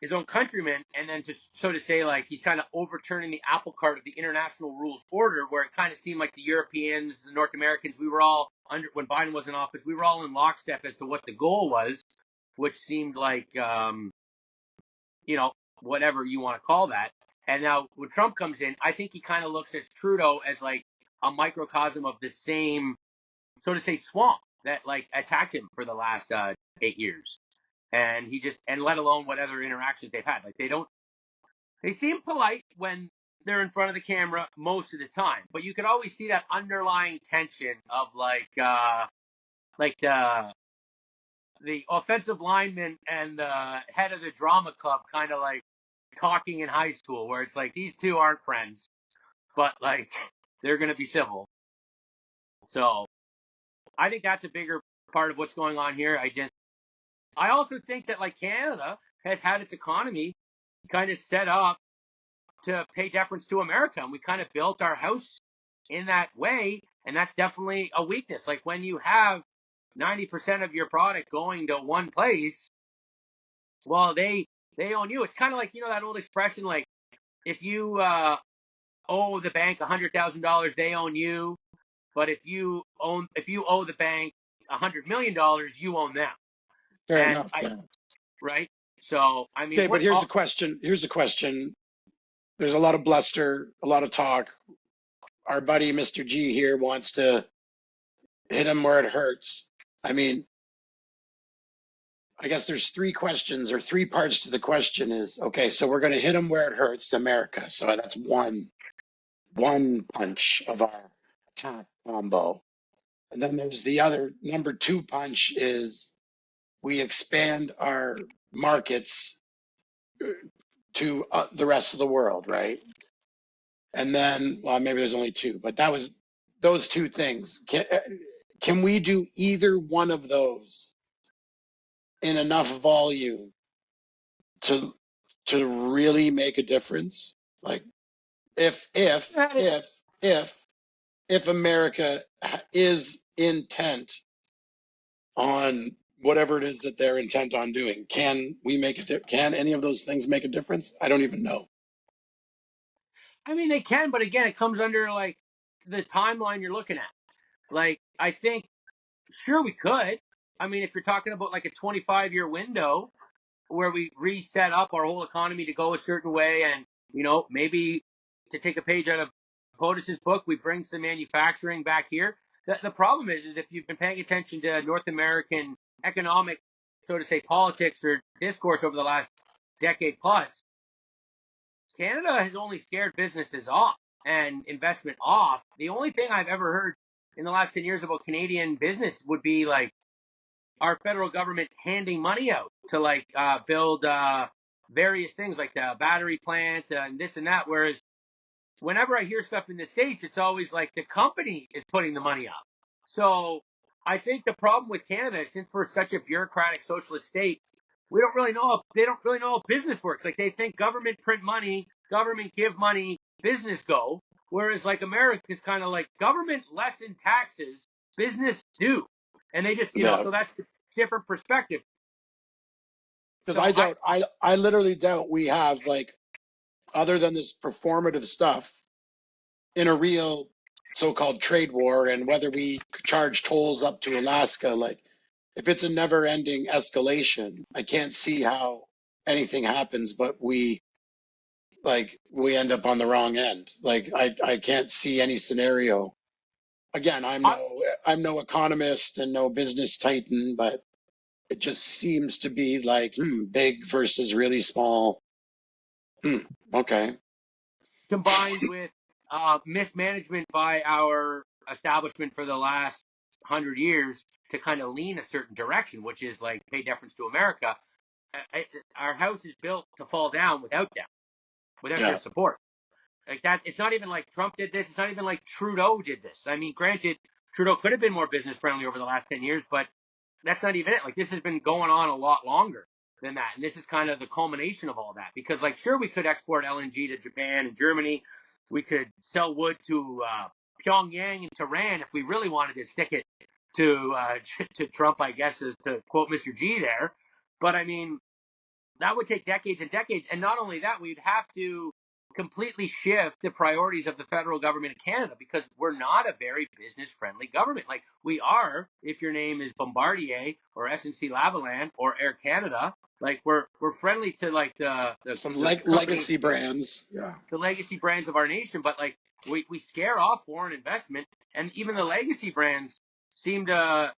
his own countrymen, and then just so to say like he's kind of overturning the apple cart of the international rules order, where it kind of seemed like the Europeans, the North Americans, we were all under when Biden was in office, we were all in lockstep as to what the goal was, which seemed like whatever you want to call that. And now when Trump comes in, I think he kind of looks at Trudeau as like a microcosm of the same, so to say, swamp that like attacked him for the last 8 years. And and let alone what other interactions they've had. Like they seem polite when they're in front of the camera most of the time, but you can always see that underlying tension of like the offensive lineman and head of the drama club kind of like talking in high school, where it's like these two aren't friends, but like they're going to be civil. So I think that's a bigger part of what's going on here. I also think that like Canada has had its economy kind of set up to pay deference to America, and we kind of built our house in that way, and that's definitely a weakness. Like when you have 90% of your product going to one place, well, they own you. It's kind of like, that old expression, like if you owe the bank $100,000, they own you. But if you owe the bank $100 million, you own them. Fair enough. Right. So, I mean, okay, but here's a question. There's a lot of bluster, a lot of talk. Our buddy, Mr. G here, wants to hit him where it hurts. I mean, I guess there's three questions or three parts to the question is, okay, so we're going to hit him where it hurts, America. So that's one punch of our attack combo. And then there's the other number two punch is we expand our markets to the rest of the world, right? And then, well, maybe there's only two, but that was those two things. Can we do either one of those in enough volume to really make a difference? Like, if America is intent on whatever it is that they're intent on doing. Can we make can any of those things make a difference? I don't even know. I mean, they can, but again, it comes under like the timeline you're looking at. Like, I think, sure, we could. I mean, if you're talking about like a 25-year window where we reset up our whole economy to go a certain way, and maybe to take a page out of POTUS's book, we bring some manufacturing back here. The problem is if you've been paying attention to North American economic, so to say, politics or discourse over the last decade plus, Canada has only scared businesses off and investment off. The only thing I've ever heard in the last 10 years about Canadian business would be like our federal government handing money out to like build various things like the battery plant and this and that. Whereas whenever I hear stuff in the States, it's always like the company is putting the money up. So I think the problem with Canada is, since we're such a bureaucratic socialist state, they don't really know how business works. Like, they think government print money, government give money, business go. Whereas like America is kind of like government lessen taxes, business do. And they just, Yeah. so that's a different perspective. Because So I literally doubt we have, like, other than this performative stuff, in a real so-called trade war, and whether we charge tolls up to Alaska, like, if it's a never-ending escalation, I can't see how anything happens, but we end up on the wrong end. Like, I can't see any scenario. Again, I'm no economist and no business titan, but it just seems to be like big versus really small. Okay. combined with mismanagement by our establishment for the last 100 years to kind of lean a certain direction, which is like pay deference to America. Our house is built to fall down without them, without their Yeah. support. Like that, it's not even like Trump did this. It's not even like Trudeau did this. I mean, granted, Trudeau could have been more business friendly over the last 10 years, but that's not even it. Like, this has been going on a lot longer than that. And this is kind of the culmination of all that. Because, like, sure, we could export LNG to Japan and Germany. We could sell wood to Pyongyang and Tehran if we really wanted to stick it to Trump, I guess, is to quote Mr. G there. But, I mean, that would take decades and decades. And not only that, we'd have to completely shift the priorities of the federal government of Canada, because we're not a very business friendly government. Like, we are, if your name is Bombardier or SNC Lavalin or Air Canada, like we're friendly to like the legacy brands. Yeah. The legacy brands of our nation, but like we scare off foreign investment, and even the legacy brands seem to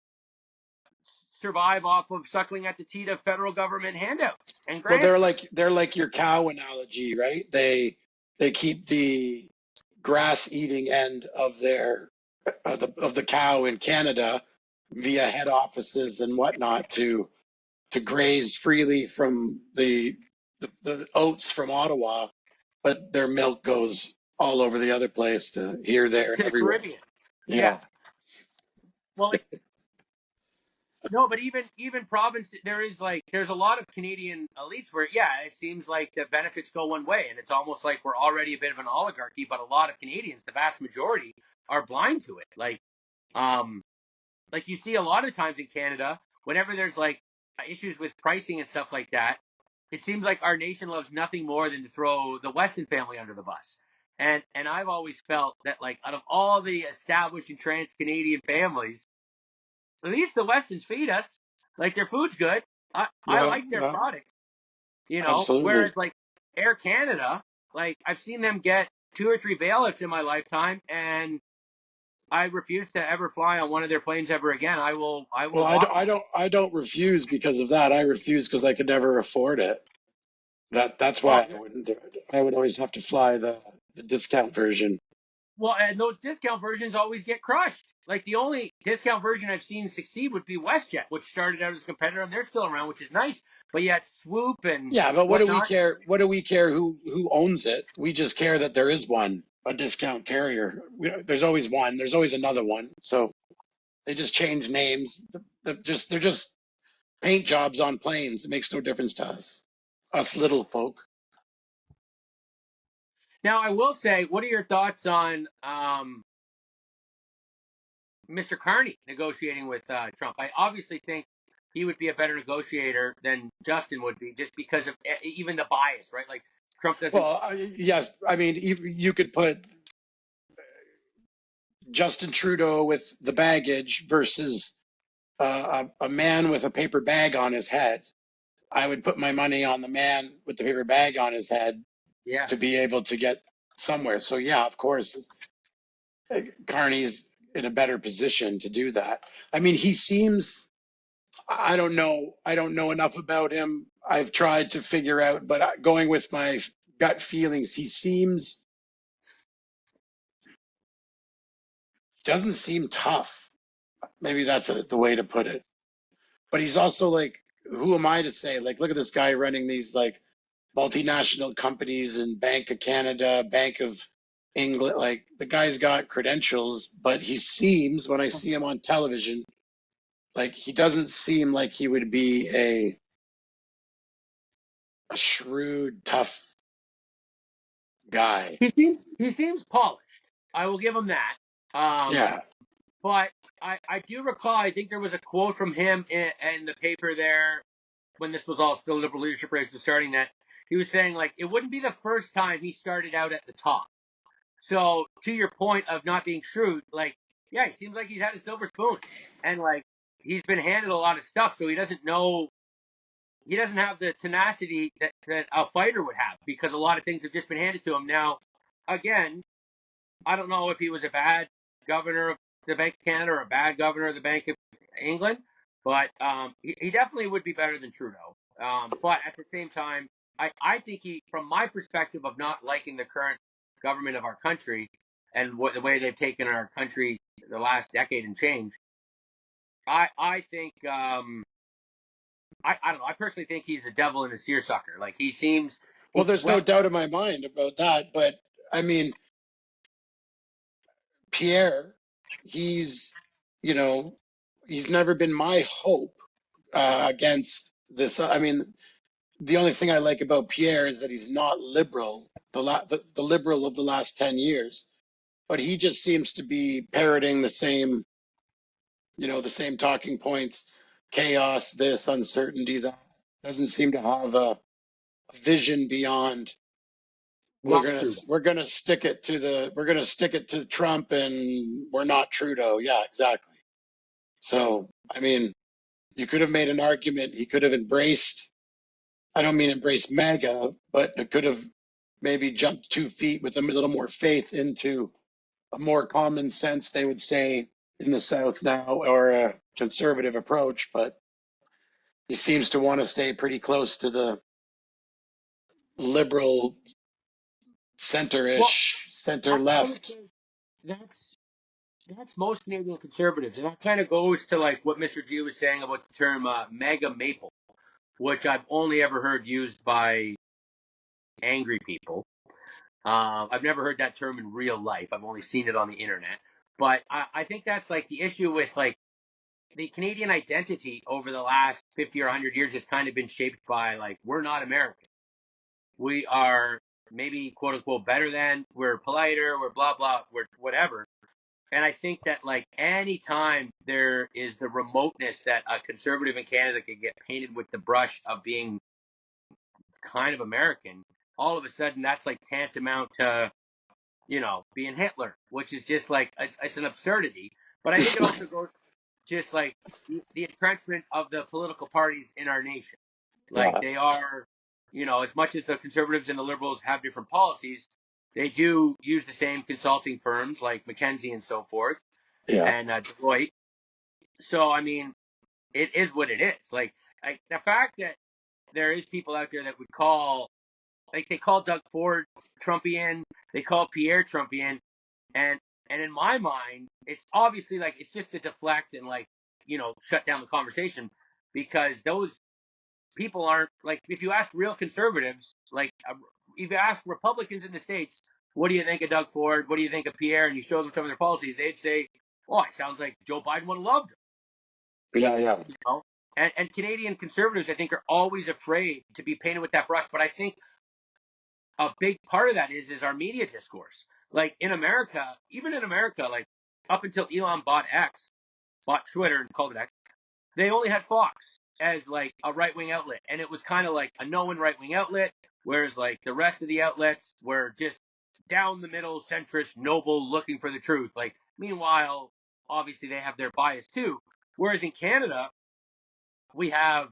survive off of suckling at the teat of federal government handouts and grants. Well, they're like your cow analogy, right? They keep the grass eating end of their of the cow in Canada via head offices and whatnot to graze freely from the oats from Ottawa, but their milk goes all over the other place to here, there, and to the everywhere. Caribbean. Yeah. Well, no, but even province, there's a lot of Canadian elites where, yeah, it seems like the benefits go one way, and it's almost like we're already a bit of an oligarchy. But a lot of Canadians, the vast majority, are blind to it. Like you see a lot of times in Canada, whenever there's like issues with pricing and stuff like that, it seems like our nation loves nothing more than to throw the Weston family under the bus. And I've always felt that, like, out of all the established and trans-Canadian families, at least the Westons feed us. Like, their food's good. I like their product, Absolutely. Whereas, like, Air Canada, like, I've seen them get 2 or 3 bailouts in my lifetime, and I refuse to ever fly on one of their planes ever again. I will. Well, I don't refuse because of that. I refuse because I could never afford it. That's why I wouldn't do it. I would always have to fly the discount version. Well, and those discount versions always get crushed. Like, the only discount version I've seen succeed would be WestJet, which started out as a competitor, and they're still around, which is nice. But yet Swoop and but what do we care? What do we care who owns it? We just care that there is one, a discount carrier. There's always one. There's always another one. So they just change names. They're just paint jobs on planes. It makes no difference to us little folk. Now, I will say, what are your thoughts on Mr. Carney negotiating with Trump? I obviously think he would be a better negotiator than Justin would be, just because of even the bias, right? Like Trump doesn't. Well, yes, I mean, you could put Justin Trudeau with the baggage versus a man with a paper bag on his head. I would put my money on the man with the paper bag on his head Yeah. to be able to get somewhere. So yeah, of course, Carney's in a better position to do that. I mean, he seems, I don't know. I don't know enough about him. I've tried to figure out, but going with my gut feelings, he seems, doesn't seem tough. Maybe that's the way to put it. But he's also like, who am I to say? Like, look at this guy running these like multinational companies and Bank of Canada, Bank of England. Like, the guy's got credentials, but he seems, when I see him on television, like he doesn't seem like he would be a shrewd, tough guy. He seems polished. I will give him that. Yeah. But I do recall, I think there was a quote from him in the paper there when this was all still liberal leadership race was starting, that he was saying like it wouldn't be the first time he started out at the top. So to your point of not being shrewd, like, yeah, he seems like he's had a silver spoon, and like he's been handed a lot of stuff, so he doesn't have the tenacity that a fighter would have, because a lot of things have just been handed to him. Now, again, I don't know if he was a bad governor of the Bank of Canada or a bad governor of the Bank of England, but he definitely would be better than Trudeau. But at the same time, I think from my perspective of not liking the current government of our country and the way they've taken our country the last decade and change, I think I don't know. I personally think he's a devil in a seersucker. Like Well, he's there's no well. doubt in my mind about that. But I mean, Pierre, he's, you know, he's never been my hope against this. I mean, the only thing I like about Pierre is that he's not liberal, the liberal of the last 10 years, but he just seems to be parroting the same, the same talking points, chaos, this, uncertainty, that. Doesn't seem to have a vision beyond we're Not gonna Trudeau. we're gonna stick it to Trump and we're not Trudeau. Yeah, exactly. So I mean, you could have made an argument. He could have embraced. I don't mean embrace MAGA, but it could have maybe jumped 2 feet with a little more faith into a more common sense, they would say in the South now, or a conservative approach. But he seems to want to stay pretty close to the liberal Well, center-ish, center I would left. say that's most Canadian conservatives, and that kind of goes to like what Mr. G was saying about the term mega maple, which I've only ever heard used by angry people. I've never heard that term in real life. I've only seen it on the internet. But I think that's like the issue with like the Canadian identity over the last 50 or 100 years has kind of been shaped by like, we're not American. We are maybe quote unquote better than, we're politer, we're blah, blah, we're whatever. And I think that like any time there is the remoteness that a conservative in Canada could get painted with the brush of being kind of American, all of a sudden that's like tantamount to, being Hitler, which is just like, it's an absurdity. But I think it also goes just like the entrenchment of the political parties in our nation. Like Yeah, they are, as much as the conservatives and the liberals have different policies, they do use the same consulting firms like McKinsey and so forth, yeah. and Deloitte. So, I mean, it is what it is. Like the fact that there is people out there that would call, like they call Doug Ford Trumpian, they call Pierre Trumpian, and in my mind, it's obviously like it's just to deflect and like shut down the conversation, because those people aren't like, if you ask real conservatives, like if you ask Republicans in the States, what do you think of Doug Ford? What do you think of Pierre? And you show them some of their policies, they'd say, oh, it sounds like Joe Biden would have loved him. Yeah, yeah. And Canadian conservatives, I think, are always afraid to be painted with that brush. But I think a big part of that is our media discourse. Like in America, even in America, like up until Elon bought Twitter and called it X, they only had Fox. as like a right-wing outlet, and it was kind of like a known right-wing outlet, whereas like the rest of the outlets were just down the middle, centrist, noble, looking for the truth. Like, meanwhile, obviously they have their bias too. Whereas in Canada, we have,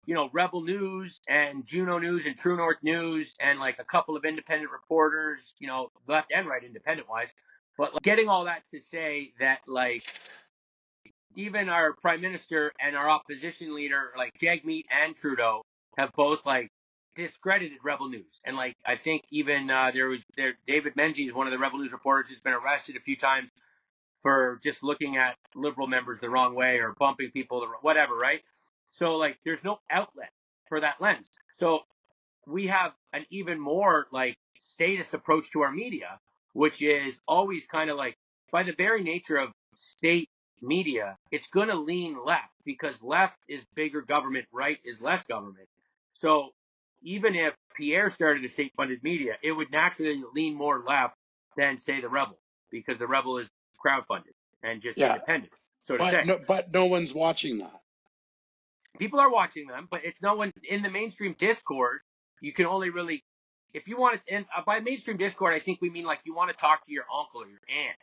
you know, Rebel News and Juno News and True North News and like a couple of independent reporters, you know, left and right independent wise. But like, getting all that to say that like even our prime minister and our opposition leader, like Jagmeet and Trudeau, have both like discredited Rebel News. And like I think even David Menzies, one of the Rebel News reporters, has been arrested a few times for just looking at Liberal members the wrong way or bumping people, whatever, right? So like there's no outlet for that lens. So we have an even more like statist approach to our media, which is always kind of like, by the very nature of state media, it's going to lean left because left is bigger government, right is less government. So even if Pierre started a state funded media, it would naturally lean more left than say the Rebel, because the Rebel is crowdfunded and just independent, so to say. But no one's watching that. People are watching them, but it's no one in the mainstream Discord. You can only really, if you want to, and by mainstream Discord, I think we mean like you want to talk to your uncle or your aunt,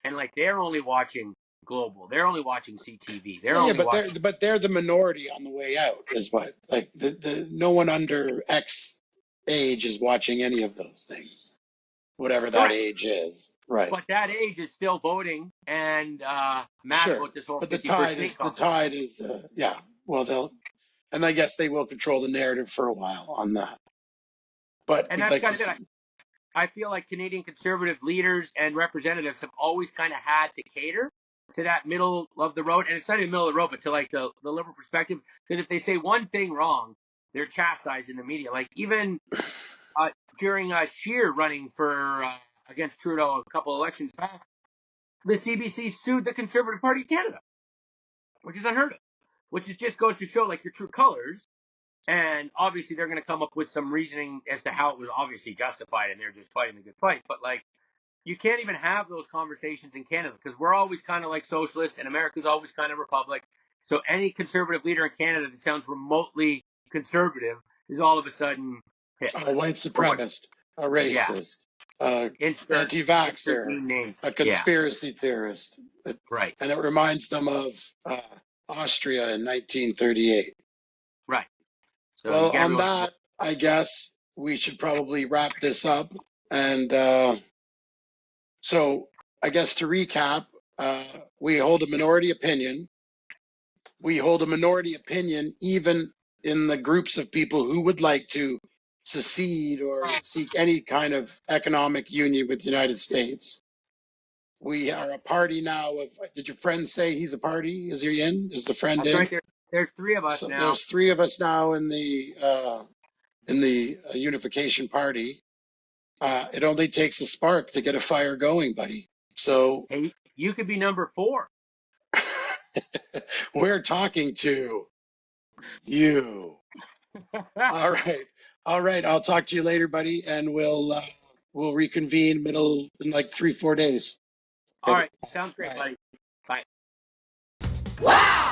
and like they're only watching Global, they're only watching CTV, but they're the minority on the way out, is what, like the no one under X age is watching any of those things, whatever that age is, right? But that age is still voting and mad about this whole. But the tide is, yeah. Well, and I guess they will control the narrative for a while on that. But and that's kind of it. I feel like Canadian conservative leaders and representatives have always kind of had to cater to that middle of the road, and it's not even middle of the road, but to like the liberal perspective. Because if they say one thing wrong, they're chastised in the media. Like even during Scheer running for against Trudeau a couple elections back, the CBC sued the Conservative Party of Canada, which is unheard of. Which just goes to show like your true colors. And obviously they're going to come up with some reasoning as to how it was obviously justified, and they're just fighting the good fight. But like, you can't even have those conversations in Canada because we're always kind of like socialist and America's always kind of republic. So any conservative leader in Canada that sounds remotely conservative is all of a sudden a white supremacist, a racist, anti-vaxxer, a conspiracy theorist. Right. And it reminds them of Austria in 1938. Right. So well, on that, I guess we should probably wrap this up. And so I guess to recap, we hold a minority opinion. We hold a minority opinion even in the groups of people who would like to secede or seek any kind of economic union with the United States. We are a party now of, did your friend say he's a party? Is he in? Is the friend in? Right. There's three of us now. There's three of us now in the Unification Party. It only takes a spark to get a fire going, buddy. So hey, you could be number 4. We're talking to you. All right. I'll talk to you later, buddy, and we'll reconvene in like 3-4 days. Okay. All right. Sounds great, buddy. Bye. Wow!